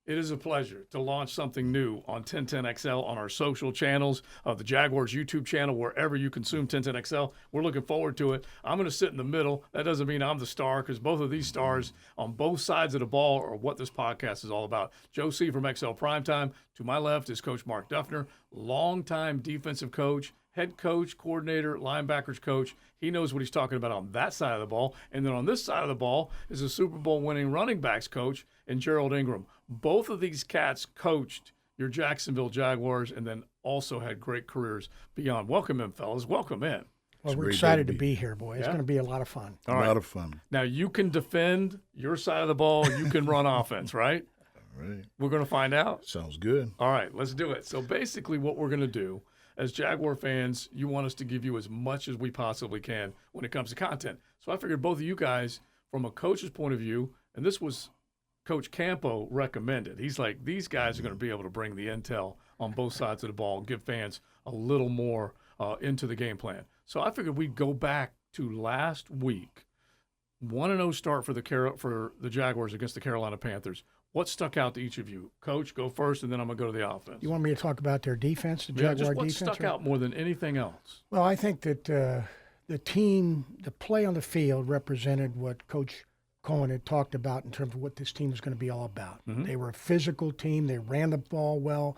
It is a pleasure to launch something new on 1010XL on our social channels, the Jaguars YouTube channel, wherever you consume 1010XL. We're looking forward to it. I'm going to sit in the middle. That doesn't mean I'm the star, because both of these stars on both sides of the ball are what this podcast is all about. Joe C. from XL Primetime. To my left is Coach Mark Duffner, longtime defensive coach, head coach, coordinator, linebackers coach. He knows what he's talking about on that side of the ball. And then on this side of the ball is a Super Bowl winning running backs coach and Jerald Ingram. Both of these cats coached your Jacksonville Jaguars and then also had great careers beyond. Welcome in, fellas. Welcome in. Well, we're excited to be here, boy. It's going to be a lot of fun. A lot of fun. Now, you can defend your side of the ball. You can run offense, right? All right. We're going to find out. Sounds good. All right, let's do it. So basically what we're going to do, as Jaguar fans, you want us to give you as much as we possibly can when it comes to content. So I figured both of you guys, from a coach's point of view, and this was Coach Campo recommended. He's like, these guys are going to be able to bring the intel on both sides of the ball, give fans a little more into the game plan. So I figured we'd go back to last week. 1-0 start for the Jaguars against the Carolina Panthers. What stuck out to each of you? Coach, go first, and then I'm going to go to the offense. You want me to talk about their defense, the Jaguar just what defense? stuck out more than anything else? Well, I think that the play on the field represented what Coach Cohen had talked about in terms of what this team was going to be all about. Mm-hmm. They were a physical team. They ran the ball well.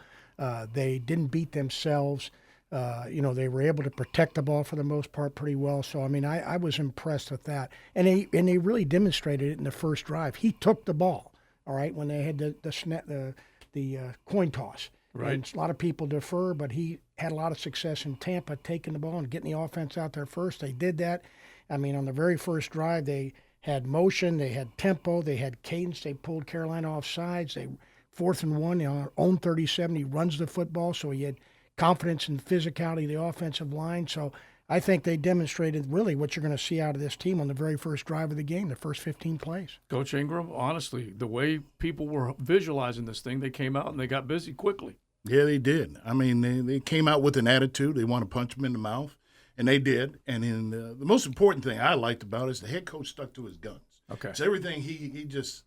They didn't beat themselves. They were able to protect the ball for the most part pretty well. So, I mean, I was impressed with that. And they really demonstrated it in the first drive. He took the ball. All right, when they had the coin toss. Right. And a lot of people defer, but he had a lot of success in Tampa taking the ball and getting the offense out there first. They did that. I mean, on the very first drive, they had motion, they had tempo, they had cadence. They pulled Carolina off sides. They 4th and 1 on their own 37. He runs the football, so he had confidence in the physicality of the offensive line. So I think they demonstrated really what you're going to see out of this team on the very first drive of the game, the first 15 plays. Coach Ingram, honestly, the way people were visualizing this thing, they came out and they got busy quickly. Yeah, they did. I mean, they came out with an attitude. They want to punch them in the mouth, and they did. And the most important thing I liked about it is the head coach stuck to his guns. Okay. So everything he just,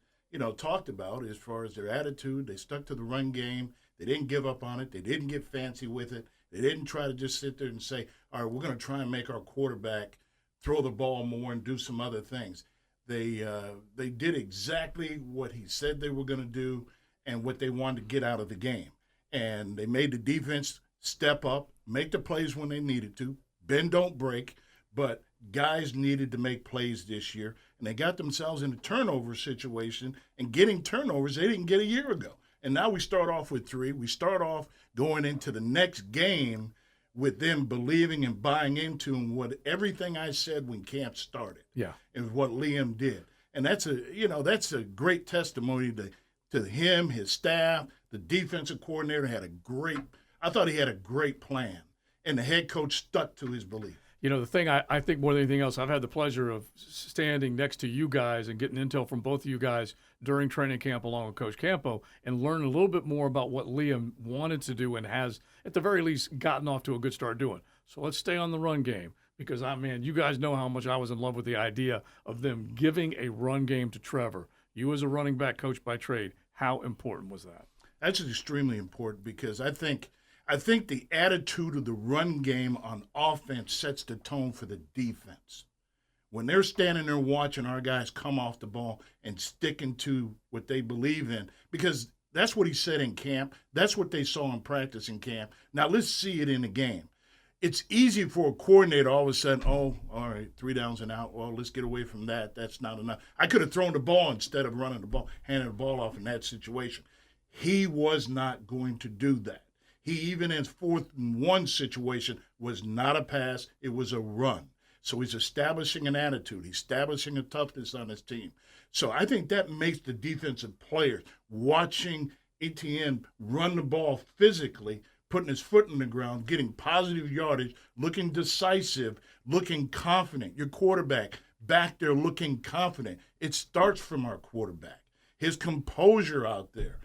talked about as far as their attitude, they stuck to the run game. They didn't give up on it. They didn't get fancy with it. They didn't try to just sit there and say, all right, we're going to try and make our quarterback throw the ball more and do some other things. They did exactly what he said they were going to do and what they wanted to get out of the game. And they made the defense step up, make the plays when they needed to, bend, don't break, but guys needed to make plays this year. And they got themselves in a turnover situation and getting turnovers they didn't get a year ago. And now we start off with 3. We start off going into the next game with them believing and buying into what everything I said when camp started. Yeah. And what Liam did. And that's a great testimony to him, his staff. The defensive coordinator I thought he had a great plan. And the head coach stuck to his belief. The thing I think more than anything else, I've had the pleasure of standing next to you guys and getting intel from both of you guys during training camp along with Coach Campo and learning a little bit more about what Liam wanted to do and has, at the very least, gotten off to a good start doing. So let's stay on the run game because, you guys know how much I was in love with the idea of them giving a run game to Trevor. You as a running back coach by trade, how important was that? That's extremely important because I think the attitude of the run game on offense sets the tone for the defense. When they're standing there watching our guys come off the ball and sticking to what they believe in, because that's what he said in camp. That's what they saw in practice in camp. Now let's see it in the game. It's easy for a coordinator all of a sudden, all right, 3 downs and out. Well, let's get away from that. That's not enough. I could have thrown the ball instead of running the ball, handing the ball off in that situation. He was not going to do that. He, even in 4th and 1 situation, was not a pass. It was a run. So he's establishing an attitude. He's establishing a toughness on his team. So I think that makes the defensive players watching Etienne run the ball physically, putting his foot in the ground, getting positive yardage, looking decisive, looking confident. Your quarterback back there looking confident. It starts from our quarterback. His composure out there,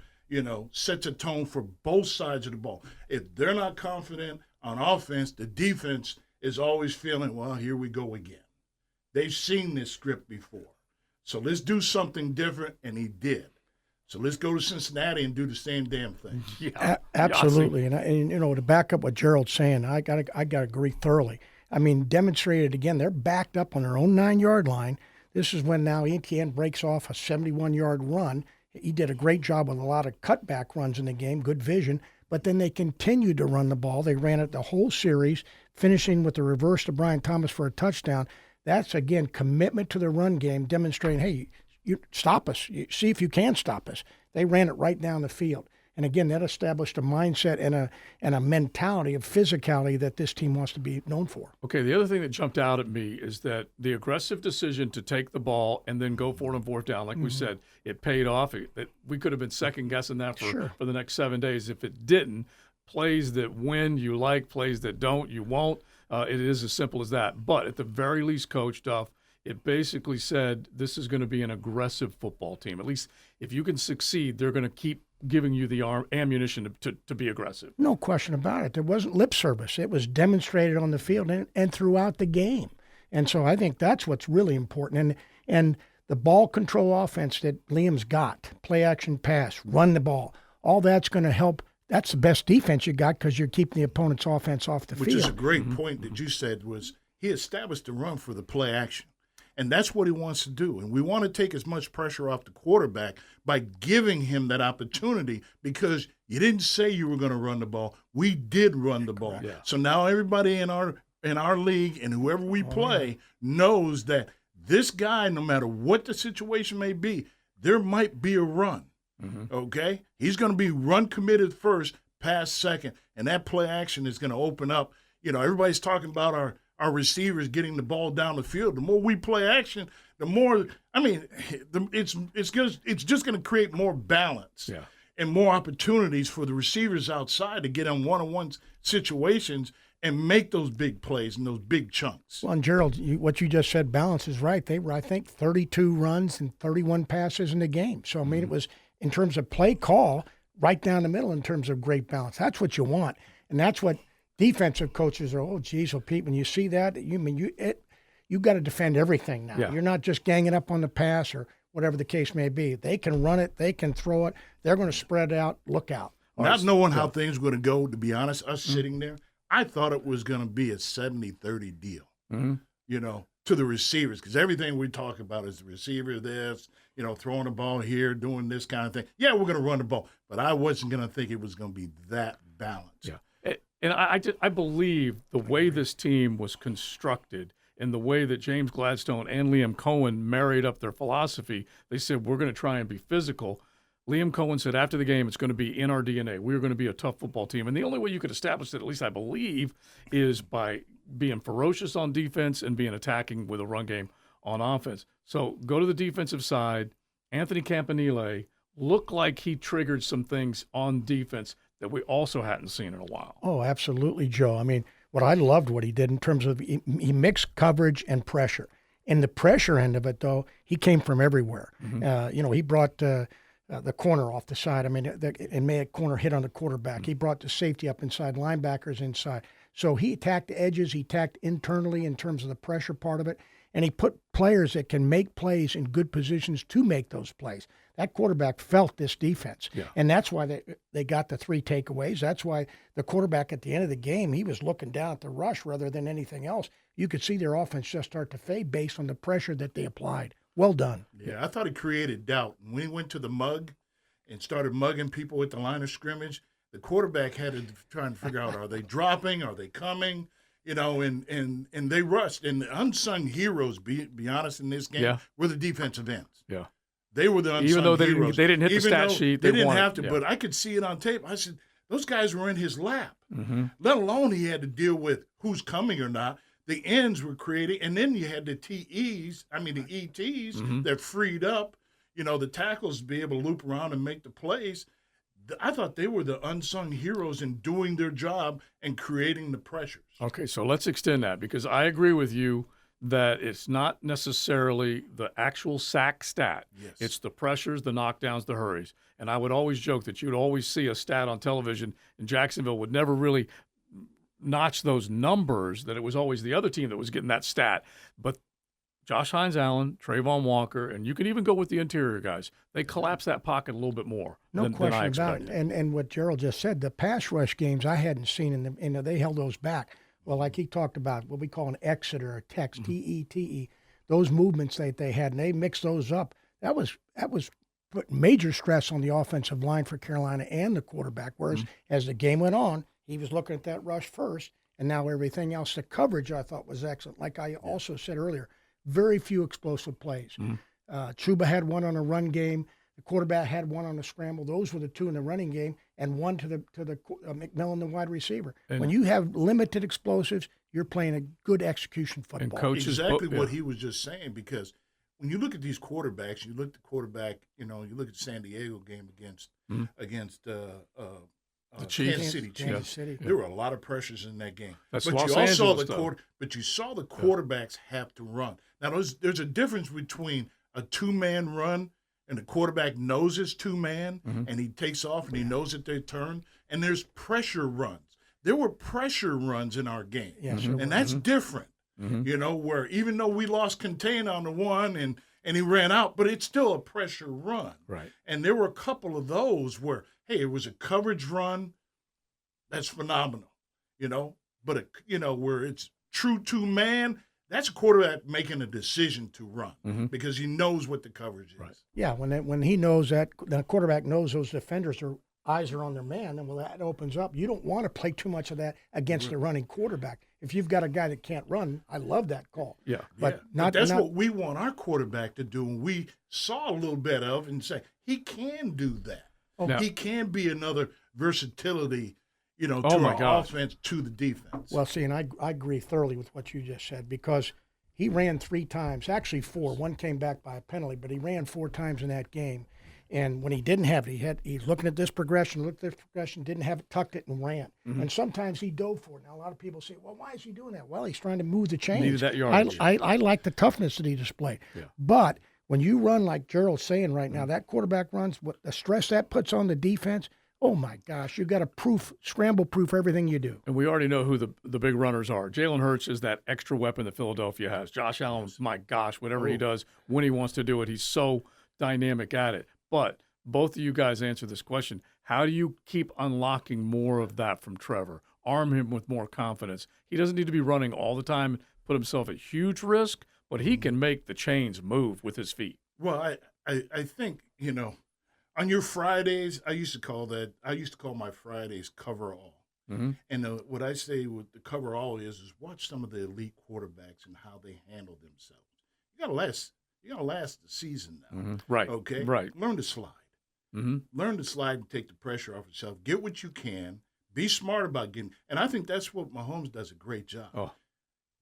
sets a tone for both sides of the ball. If they're not confident on offense, the defense is always feeling, well, here we go again. They've seen this script before. So let's do something different, and he did. So let's go to Cincinnati and do the same damn thing. Yeah, Absolutely. And you know, to back up what Jerald's saying, I got to agree thoroughly. I mean, demonstrated again, they're backed up on their own 9-yard line. This is when now Etienne breaks off a 71-yard run. He did a great job with a lot of cutback runs in the game, good vision. But then they continued to run the ball. They ran it the whole series, finishing with the reverse to Brian Thomas for a touchdown. That's, again, commitment to the run game, demonstrating, hey, you stop us. See if you can stop us. They ran it right down the field. And again, that established a mindset and a mentality of physicality that this team wants to be known for. Okay, the other thing that jumped out at me is that the aggressive decision to take the ball and then go for it on fourth down, like we said, it paid off. We could have been second-guessing that for the next 7 days. If it didn't, plays that win, you like. Plays that don't, you won't. It is as simple as that. But at the very least, Coach Duff, it basically said this is going to be an aggressive football team. At least if you can succeed, they're going to keep giving you the ammunition to be aggressive. No question about it. There wasn't lip service. It was demonstrated on the field and throughout the game. And so I think that's what's really important. And the ball control offense that Liam's got, play action pass, run the ball, all that's going to help. That's the best defense you got because you're keeping the opponent's offense off the field. Which is a great point that you said was he established the run for the play action. And that's what he wants to do. And we want to take as much pressure off the quarterback by giving him that opportunity because you didn't say you were going to run the ball. We did run the ball. Yeah. So now everybody in our league and whoever we play knows that this guy, no matter what the situation may be, there might be a run. Okay? He's going to be run committed first, pass second, and that play action is going to open up. You know, everybody's talking about our receivers getting the ball down the field. The more we play action, the more, I mean, it's just going to create more balance and more opportunities for the receivers outside to get in one-on-one situations and make those big plays and those big chunks. Well, and Jerald, what you just said, balance is right. They were, I think, 32 runs and 31 passes in the game. So, I mean, it was, in terms of play call, right down the middle in terms of great balance. That's what you want. And that's what defensive coaches are, oh, geez, well, Pete, when you see that, you got to defend everything now. Yeah. You're not just ganging up on the pass or whatever the case may be. They can run it. They can throw it. They're going to spread out. Look out. Not knowing how things were going to go, to be honest, us sitting there, I thought it was going to be a 70-30 deal, you know, to the receivers, because everything we talk about is the receiver this, you know, throwing the ball here, doing this kind of thing. Yeah, we're going to run the ball, but I wasn't going to think it was going to be that balanced. Yeah. And I believe the way this team was constructed and the way that James Gladstone and Liam Cohen married up their philosophy, they said, we're going to try and be physical. Liam Cohen said after the game, it's going to be in our DNA. We're going to be a tough football team. And the only way you could establish that, at least I believe, is by being ferocious on defense and being attacking with a run game on offense. So go to the defensive side. Anthony Campanile looked like he triggered some things on defense that we also hadn't seen in a while. Oh, absolutely, Joe. I mean, I loved what he did in terms of he mixed coverage and pressure. In the pressure end of it, though, he came from everywhere. You know, he brought the corner off the side. I mean, and made a corner hit on the quarterback. He brought the safety up inside, linebackers inside. So he attacked the edges. He attacked internally in terms of the pressure part of it. And he put players that can make plays in good positions to make those plays. That quarterback felt this defense. Yeah. And that's why they got the 3 takeaways. That's why the quarterback at the end of the game, he was looking down at the rush rather than anything else. You could see their offense just start to fade based on the pressure that they applied. Well done. Yeah, I thought he created doubt. When he went to the mug and started mugging people at the line of scrimmage, the quarterback had to try and figure out, are they dropping? Are they coming? You know, and they rushed. And the unsung heroes, be honest, in this game, were the defensive ends. Yeah. They were the unsung heroes. Even though they didn't hit the stat sheet. They didn't have to, but I could see it on tape. I said, those guys were in his lap. Let alone he had to deal with who's coming or not. The ends were creating, and then you had the the ETs that freed up, you know, the tackles to be able to loop around and make the plays. I thought they were the unsung heroes in doing their job and creating the pressures. Okay, so let's extend that because I agree with you that it's not necessarily the actual sack stat. Yes. It's the pressures, the knockdowns, the hurries. And I would always joke that you'd always see a stat on television, and Jacksonville would never really notch those numbers, that it was always the other team that was getting that stat. But Josh Hines-Allen, Trayvon Walker, and you can even go with the interior guys. They collapse that pocket a little bit more than I expected. And what Jerald just said, the pass rush games I hadn't seen in them, and they held those back. Well, like he talked about, what we call an exit or a text, T-E-T-E, those movements that they had, and they mixed those up. That was put major stress on the offensive line for Carolina and the quarterback, whereas as the game went on, he was looking at that rush first, and now everything else. The coverage, I thought, was excellent. Like I also said earlier, very few explosive plays. Chuba had one on a run game. The quarterback had one on a scramble. Those were the two in the running game, and one to the McMillan, the wide receiver. And when you have limited explosives, you're playing a good execution football. And coaches, exactly what he was just saying, because when you look at these quarterbacks, you look at the quarterback, you look at the San Diego game against the Kansas City Chiefs. There were a lot of pressures in that game. That's but Los you also saw Angeles, but you saw the quarterbacks have to run. Now there's a difference between a two-man run and the quarterback knows it's two-man and he takes off and he knows that they turn, and there's pressure runs. There were pressure runs in our game, and that's different. Where even though we lost contain on the one and he ran out, but it's still a pressure run. Right. And there were a couple of those where, hey, it was a coverage run. That's phenomenal, But, where it's true two-man, that's a quarterback making a decision to run because he knows what the coverage is. Right. Yeah, when he knows that, the quarterback knows those defenders eyes are on their man, and that opens up. You don't want to play too much of that against the running quarterback. If you've got a guy that can't run, I love that call. Yeah. But that's what we want our quarterback to do, and we saw a little bit of and say, he can do that. He can be another versatility, to our offense, to the defense. Well, see, and I agree thoroughly with what you just said, because he ran 3 times, actually 4. One came back by a penalty, but he ran 4 times in that game. And when he didn't have it, he's looking at this progression, didn't have it, tucked it, and ran. And sometimes he dove for it. Now, a lot of people say, well, why is he doing that? Well, he's trying to move the chains. Needed that yardage. I like the toughness that he displayed. Yeah. But when you run like Jerald's saying right now, that quarterback runs, what the stress that puts on the defense, oh, my gosh, you've got to scramble-proof everything you do. And we already know who the big runners are. Jalen Hurts is that extra weapon that Philadelphia has. Josh Allen, my gosh, whatever he does, when he wants to do it, he's so dynamic at it. But both of you guys answer this question. How do you keep unlocking more of that from Trevor? Arm him with more confidence. He doesn't need to be running all the time, put himself at huge risk, but he can make the chains move with his feet. Well, I think, on your Fridays, I used to call my Fridays cover all. And what I say with the cover all is watch some of the elite quarterbacks and how they handle themselves. You gotta last the season now. Right. Okay. Right. Learn to slide. Learn to slide and take the pressure off yourself. Get what you can. Be smart about getting. And I think that's what Mahomes does a great job. Oh.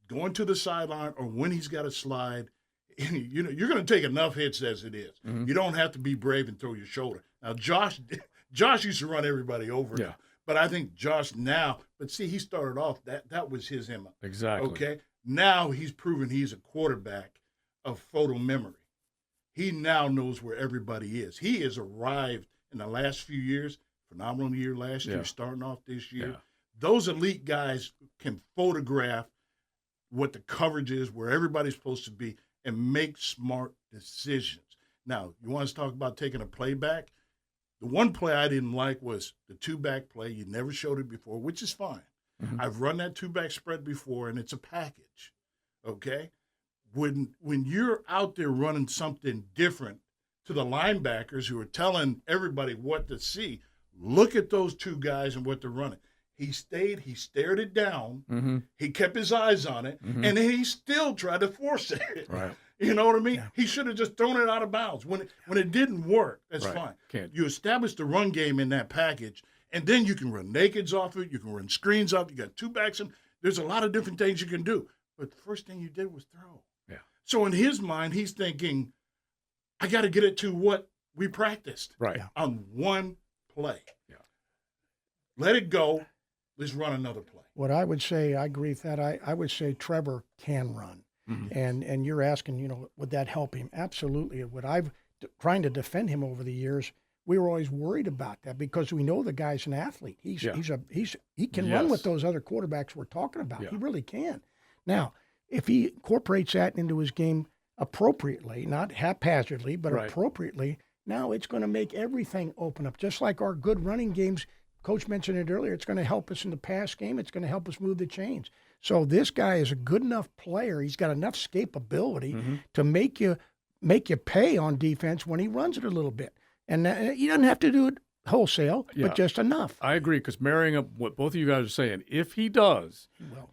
Going to the sideline or when he's got to slide. You're going to take enough hits as it is. You don't have to be brave and throw your shoulder. Now, Josh used to run everybody over. Yeah. But I think Josh now, he started off, that was his MO. Exactly. Okay? Now he's proven he's a quarterback of photo memory. He now knows where everybody is. He has arrived in the last few years, phenomenal year last year, starting off this year. Yeah. Those elite guys can photograph what the coverage is, where everybody's supposed to be, and make smart decisions. Now, you want us to talk about taking a play back? The one play I didn't like was the 2-back play. You never showed it before, which is fine. I've run that 2-back spread before, and it's a package, okay? When you're out there running something different to the linebackers who are telling everybody what to see, look at those 2 guys and what they're running. He stared it down, he kept his eyes on it, and then he still tried to force it. Right. You know what I mean? Yeah. He should have just thrown it out of bounds. When it didn't work, that's fine. You establish the run game in that package, and then you can run nakeds off it, you can run screens off, you got 2 backs in. There's a lot of different things you can do. But the first thing you did was throw. Yeah. So in his mind, he's thinking, I got to get it to what we practiced on one play. Yeah. Let it go. Let's run another play. What I would say, I agree with that. I would say Trevor can run. And you're asking, would that help him? Absolutely. What I've trying to defend him over the years, we were always worried about that because we know the guy's an athlete. He can run with those other quarterbacks we're talking about. Yeah. He really can. Now, if he incorporates that into his game, appropriately, not haphazardly, but Right. appropriately, now it's going to make everything open up. Just like our good running games, Coach mentioned it earlier, it's going to help us in the pass game. It's going to help us move the chains. So this guy is a good enough player. He's got enough escapability to make you pay on defense when he runs it a little bit. And he doesn't have to do it wholesale, but just enough. I agree, because marrying up what both of you guys are saying, if he does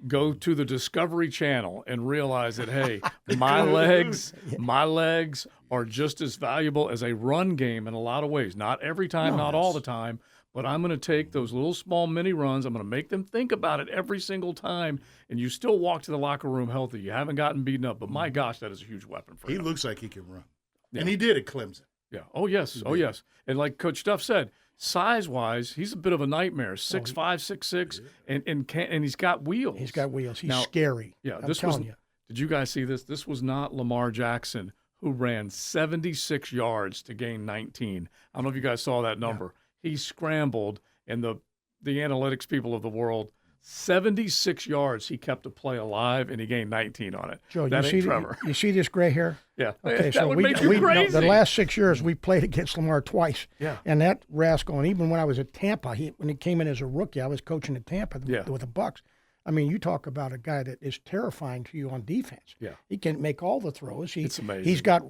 go to the Discovery Channel and realize that, hey, my legs are just as valuable as a run game in a lot of ways. Not every time, not all the time, but I'm going to take those little small mini runs. I'm going to make them think about it every single time, and you still walk to the locker room healthy. You haven't gotten beaten up, but my gosh, that is a huge weapon for him. He looks like he can run. Yeah. And he did at Clemson. Yeah. Oh, yes. Oh, yes. And like Coach Duff said, size-wise, he's a bit of a nightmare. 6'5", 6'6", and he's got wheels. He's got wheels. He's scary. Yeah, I'm telling you. Did you guys see this? This was not Lamar Jackson, who ran 76 yards to gain 19. I don't know if you guys saw that number. Yeah. He scrambled, and the analytics people of the world, 76 yards he kept the play alive, and he gained 19 on it. Joe, that you ain't Trevor. You see this gray hair? Yeah. Okay, that so would make you crazy. The last 6 years we played against Lamar twice. Yeah. And that rascal, and even when I was at Tampa, when he came in as a rookie, I was coaching at Tampa with the Bucks. I mean, you talk about a guy that is terrifying to you on defense. Yeah. He can make all the throws. It's amazing. He's got,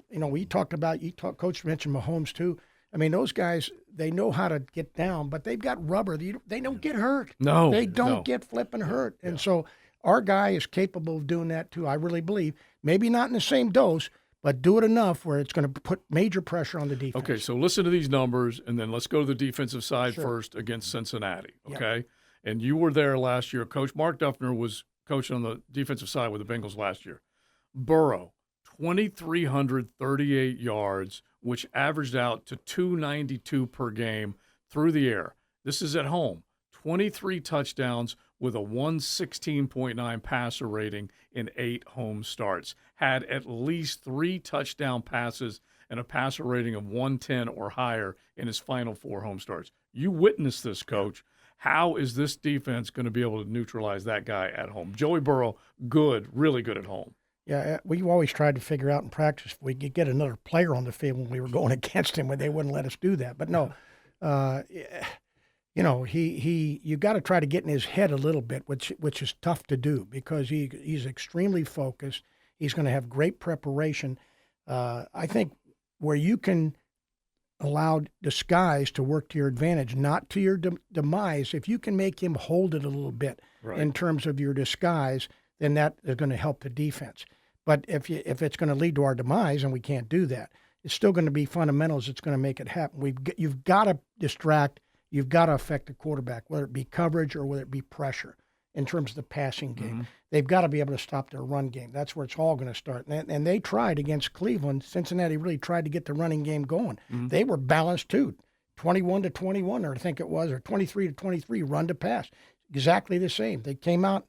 Coach mentioned Mahomes too. I mean, those guys, they know how to get down, but they've got rubber. They don't get hurt. No. They don't get flipping hurt. And so our guy is capable of doing that too, I really believe. Maybe not in the same dose, but do it enough where it's going to put major pressure on the defense. Okay, so listen to these numbers, and then let's go to the defensive side first against Cincinnati, okay? Yep. And you were there last year. Coach Mark Duffner was coaching on the defensive side with the Bengals last year. Burrow, 2,338 yards, which averaged out to 292 per game through the air. This is at home. 23 touchdowns with a 116.9 passer rating in 8 home starts. Had at least 3 touchdown passes and a passer rating of 110 or higher in his final 4 home starts. You witnessed this, Coach. How is this defense going to be able to neutralize that guy at home? Joey Burrow, good, really good at home. Yeah, we always tried to figure out in practice if we could get another player on the field when we were going against him, but they wouldn't let us do that. But no, you got to try to get in his head a little bit, which is tough to do because he's extremely focused. He's going to have great preparation. I think where you can allow disguise to work to your advantage, not to your demise, if you can make him hold it a little bit in terms of your disguise, then that is going to help the defense. But if it's going to lead to our demise, and we can't do that, it's still going to be fundamentals that's going to make it happen. You've got to distract. You've got to affect the quarterback, whether it be coverage or whether it be pressure in terms of the passing game. Mm-hmm. They've got to be able to stop their run game. That's where it's all going to start. And they tried against Cleveland. Cincinnati really tried to get the running game going. Mm-hmm. They were balanced too, 21-21, or I think it was, or 23-23, run to pass. Exactly the same. They came out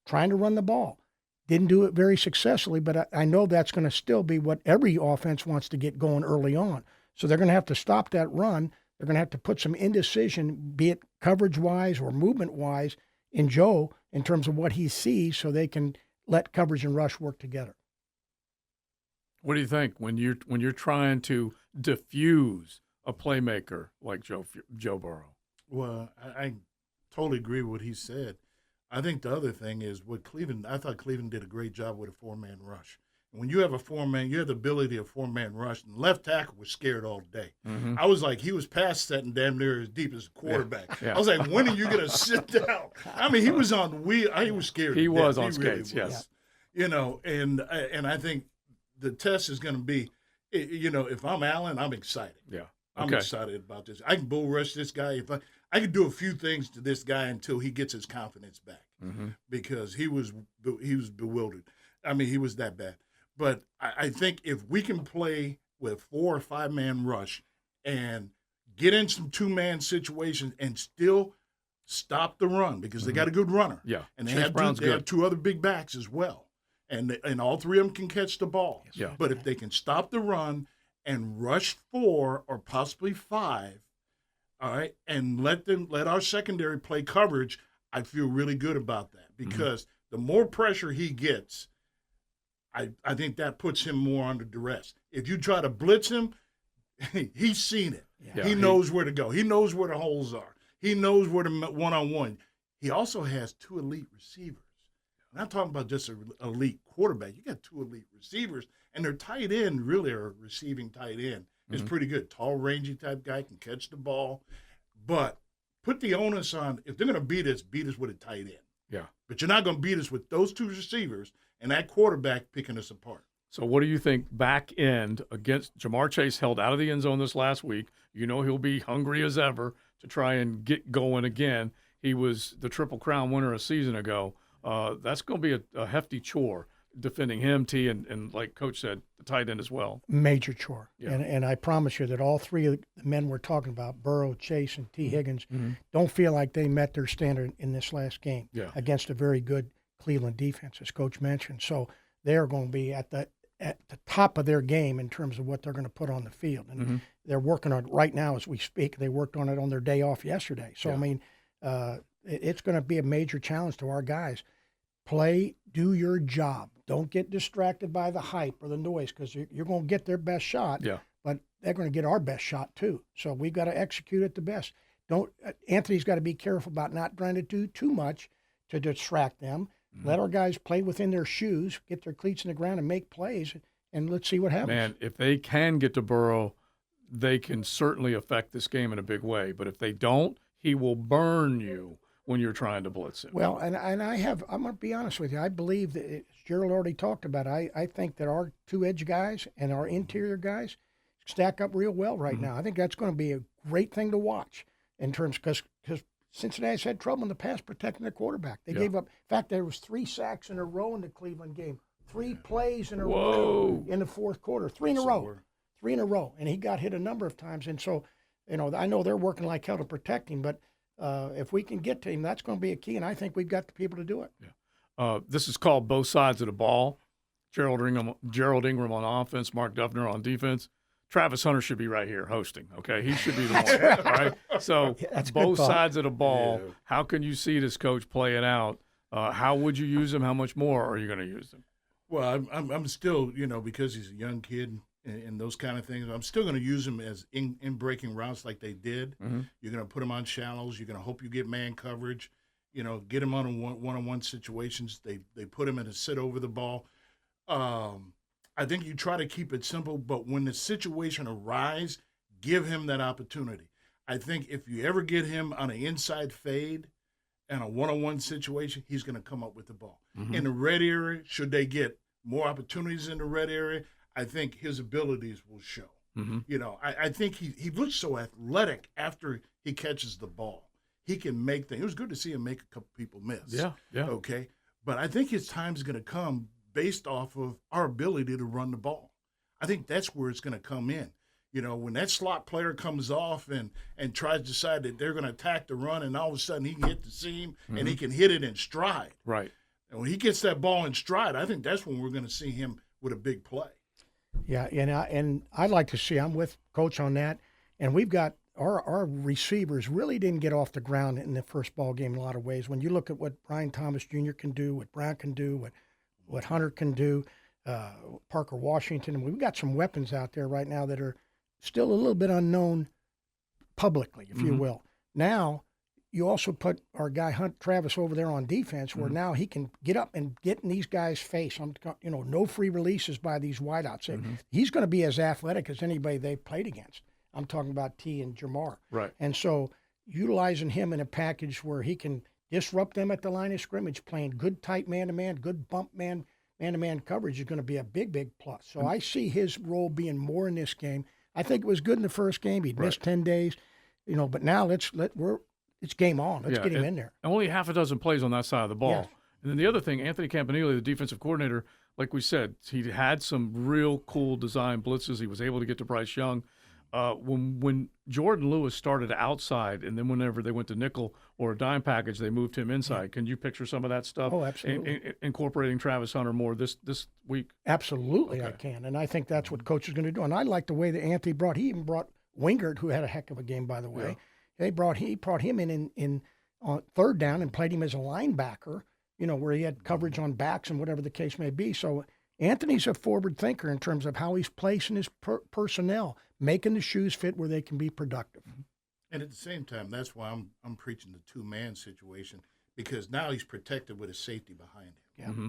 trying to run the ball. Didn't do it very successfully, but I know that's going to still be what every offense wants to get going early on. So they're going to have to stop that run. They're going to have to put some indecision, be it coverage-wise or movement-wise, in Joe in terms of what he sees so they can let coverage and rush work together. What do you think when you're trying to diffuse a playmaker like Joe Burrow? Well, I totally agree with what he said. I think the other thing is I thought Cleveland did a great job with a 4-man rush. And when you have a 4-man, you have the ability of 4-man rush. And left tackle was scared all day. Mm-hmm. I was like, he was pass setting damn near as deep as a quarterback. Yeah. I was like, when are you going to sit down? I mean, he was on wheel. He was scared. He was on skates, really yes. You know, and I think the test is going to be, if I'm Allen, I'm excited. Yeah. I'm excited about this. I can bull rush this guy. If I can do a few things to this guy until he gets his confidence back, because he was bewildered. I mean, he was that bad. But I think if we can play with 4 or 5-man rush and get in some 2-man situations and still stop the run, because they got a good runner, and they have 2 other big backs as well, and all 3 of them can catch the ball. Yeah. But if they can stop the run and rush 4 or possibly 5, all right, and let our secondary play coverage, I feel really good about that, because the more pressure he gets, I think that puts him more under duress. If you try to blitz him, he's seen it. Yeah, he knows where to go. He knows where the holes are. He knows where the one-on-one. He also has 2 elite receivers. I'm not talking about just an elite quarterback. You got 2 elite receivers, and their tight end really are receiving tight end. Is pretty good. Tall, rangy type guy, can catch the ball. But put the onus on, if they're going to beat us with a tight end. Yeah. But you're not going to beat us with those 2 receivers and that quarterback picking us apart. So what do you think back end against Jamar Chase held out of the end zone this last week? You know he'll be hungry as ever to try and get going again. He was the Triple Crown winner a season ago. That's going to be a hefty chore defending him, T, and like Coach said, the tight end as well. Major chore. Yeah. And I promise you that all 3 of the men we're talking about, Burrow, Chase, and T. Higgins, don't feel like they met their standard in this last game against a very good Cleveland defense, as Coach mentioned. So they're going to be at the top of their game in terms of what they're going to put on the field. And they're working on it right now as we speak. They worked on it on their day off yesterday. So, I mean, it's going to be a major challenge to our guys. Play, do your job. Don't get distracted by the hype or the noise, because you're going to get their best shot, but they're going to get our best shot too. So we've got to execute it the best. Anthony's got to be careful about not trying to do too much to distract them. Let our guys play within their shoes, get their cleats in the ground and make plays, and let's see what happens. Man, if they can get to Burrow, they can certainly affect this game in a big way. But if they don't, he will burn you when you're trying to blitz him. Well, and I'm going to be honest with you. I believe that, as Jerald already talked about, I think that our 2 edge guys and our interior guys stack up real well right now. I think that's going to be a great thing to watch in terms, because Cincinnati's had trouble in the past protecting the quarterback. They gave up. In fact, there was 3 sacks in a row in the Cleveland game, 3 plays in a row in the fourth quarter, 3 in a row. 3 in a row, and he got hit a number of times. And so, I know they're working like hell to protect him, but if we can get to him, that's going to be a key, and I think we've got the people to do it. Yeah. This is called Both Sides of the Ball. Jerald Ingram on offense, Mark Duffner on defense. Travis Hunter should be right here hosting, okay? He should be the one, all right? So both sides of the ball, how can you see this coach play it out? How would you use him? How much more are you going to use him? Well, I'm still, because he's a young kid and those kind of things, I'm still going to use him as in breaking routes like they did. You're going to put him on shallows. You're going to hope you get man coverage. Get him on one-on-one situations. They put him in a sit over the ball. I think you try to keep it simple, but when the situation arises, give him that opportunity. I think if you ever get him on an inside fade and a one-on-one situation, he's going to come up with the ball. In the red area, should they get more opportunities in the red area, I think his abilities will show. I think he looks so athletic after he catches the ball. He can make things. It was good to see him make a couple people miss. Yeah. Okay. But I think his time's going to come based off of our ability to run the ball. I think that's where it's going to come in. When that slot player comes off and tries to decide that they're going to attack the run, and all of a sudden he can hit the seam and he can hit it in stride. Right. And when he gets that ball in stride, I think that's when we're going to see him with a big play. Yeah, and I'd like to see, I'm with Coach on that, and we've got our receivers really didn't get off the ground in the first ball game in a lot of ways. When you look at what Brian Thomas Jr. can do, what Brown can do, what Hunter can do, Parker Washington, and we've got some weapons out there right now that are still a little bit unknown publicly, if you will. Now, you also put our guy Travis over there on defense, where now he can get up and get in these guys' face. No free releases by these wideouts. He's going to be as athletic as anybody they've played against. I'm talking about T and Jamar. Right. And so utilizing him in a package where he can disrupt them at the line of scrimmage, playing good tight man-to-man, good bump man-to-man coverage is going to be a big, big plus. So I see his role being more in this game. I think it was good in the first game. He'd missed 10 days, but now it's game on. Let's get him in there. Only half a dozen plays on that side of the ball. Yes. And then the other thing, Anthony Campanile, the defensive coordinator, like we said, he had some real cool design blitzes. He was able to get to Bryce Young. When Jordan Lewis started outside, and then whenever they went to nickel or a dime package, they moved him inside. Yeah. Can you picture some of that stuff? Oh, absolutely. Incorporating Travis Hunter more this week? Absolutely, okay. I can. And I think that's what Coach is going to do. And I like the way that Anthony he even brought Wingert, who had a heck of a game, by the way. Yeah. He brought him in on third down and played him as a linebacker, where he had coverage on backs and whatever the case may be. So Anthony's a forward thinker in terms of how he's placing his personnel, making the shoes fit where they can be productive. And at the same time, that's why I'm preaching the two-man situation, because now he's protected with a safety behind him. Yeah. Mm-hmm.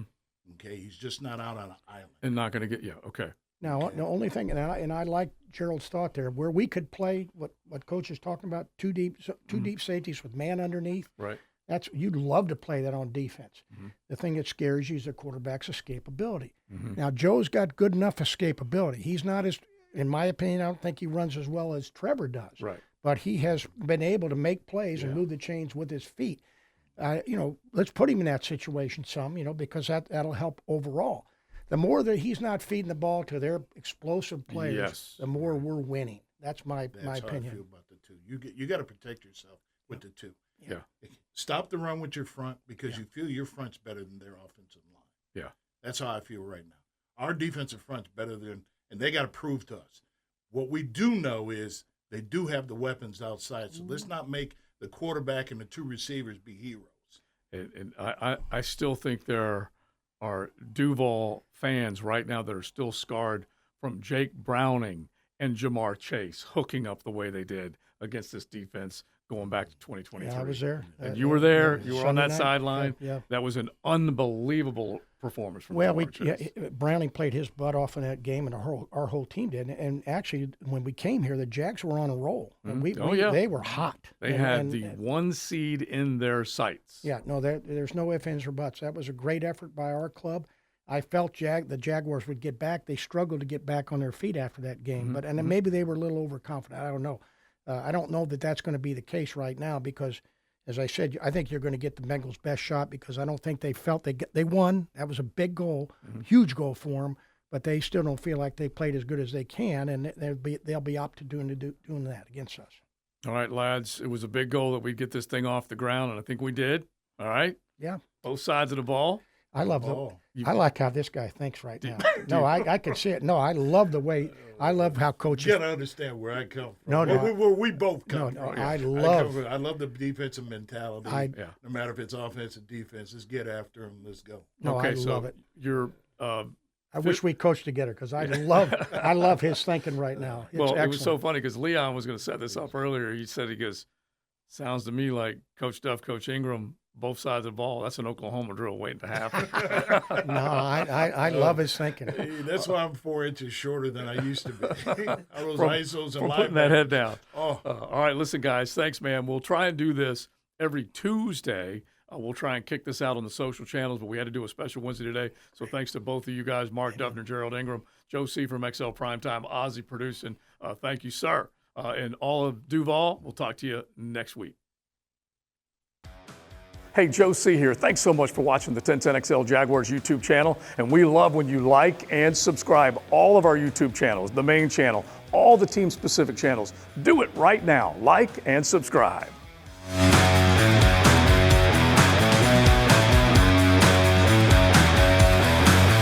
Okay, he's just not out on an island. And not going to get okay. Now, the only thing, and I like Jerald's thought there, where we could play what Coach is talking about, two deep safeties with man underneath. Right. You'd love to play that on defense. Mm-hmm. The thing that scares you is the quarterback's escapability. Mm-hmm. Now, Joe's got good enough escapability. He's not as, in my opinion, I don't think he runs as well as Trevor does. Right. But he has been able to make plays and move the chains with his feet. Let's put him in that situation some, because that'll help overall. The more that he's not feeding the ball to their explosive players, the more we're winning. That's my opinion. That's how I feel about the two. You got to protect yourself with the two. Yeah. Stop the run with your front because you feel your front's better than their offensive line. Yeah. That's how I feel right now. Our defensive front's better than, and they got to prove to us. What we do know is they do have the weapons outside. So let's not make the quarterback and the two receivers be heroes. And I still think there are Duval fans right now that are still scarred from Jake Browning and Jamar Chase hooking up the way they did against this defense going back to 2023. Yeah, I was there. And you were there. You were on that Sunday night. sideline. Yeah. That was an unbelievable performance from Jamar Chase. Browning played his butt off in that game, and our whole team did. And actually, when we came here, the Jags were on a roll. And they were hot. They had the one seed in their sights. Yeah, no, there's no ifs, ands, or buts. That was a great effort by our club. I felt the Jaguars would get back. They struggled to get back on their feet after that game, and maybe they were a little overconfident. I don't know. I don't know that that's going to be the case right now because, as I said, I think you're going to get the Bengals' best shot because I don't think they felt they won. That was a big goal, huge goal for them, but they still don't feel like they played as good as they can, and they'll be up to doing that against us. All right, lads, it was a big goal that we'd get this thing off the ground, and I think we did. All right? Yeah. Both sides of the ball. I like how this guy thinks right now. No, I can see it. No, I love the way. I love how coaches. You gotta understand where I come from. No, where we both come no, from. I love the defensive mentality. No matter if it's offense or defense, let's get after them. Let's go. No, okay, I love it. You're. I wish we coached together because I love his thinking right now. It's excellent. It was so funny because Leon was going to set this up earlier. He goes, sounds to me like Coach Duff, Coach Ingram, both sides of the ball. That's an Oklahoma drill waiting to happen. No, I love his thinking. That's why I'm 4 inches shorter than I used to be. All those ISOs and putting that head down. Oh. All right, listen, guys. Thanks, man. We'll try and do this every Tuesday. We'll try and kick this out on the social channels, but we had to do a special Wednesday today. So thanks to both of you guys, Mark Duffner, Jerald Ingram, Joe C. from XL Primetime, Ozzy producing. Thank you, sir. And all of Duval, we'll talk to you next week. Hey, Joe C. here. Thanks so much for watching the 1010XL Jaguars YouTube channel. And we love when you like and subscribe all of our YouTube channels, the main channel, all the team-specific channels. Do it right now. Like and subscribe.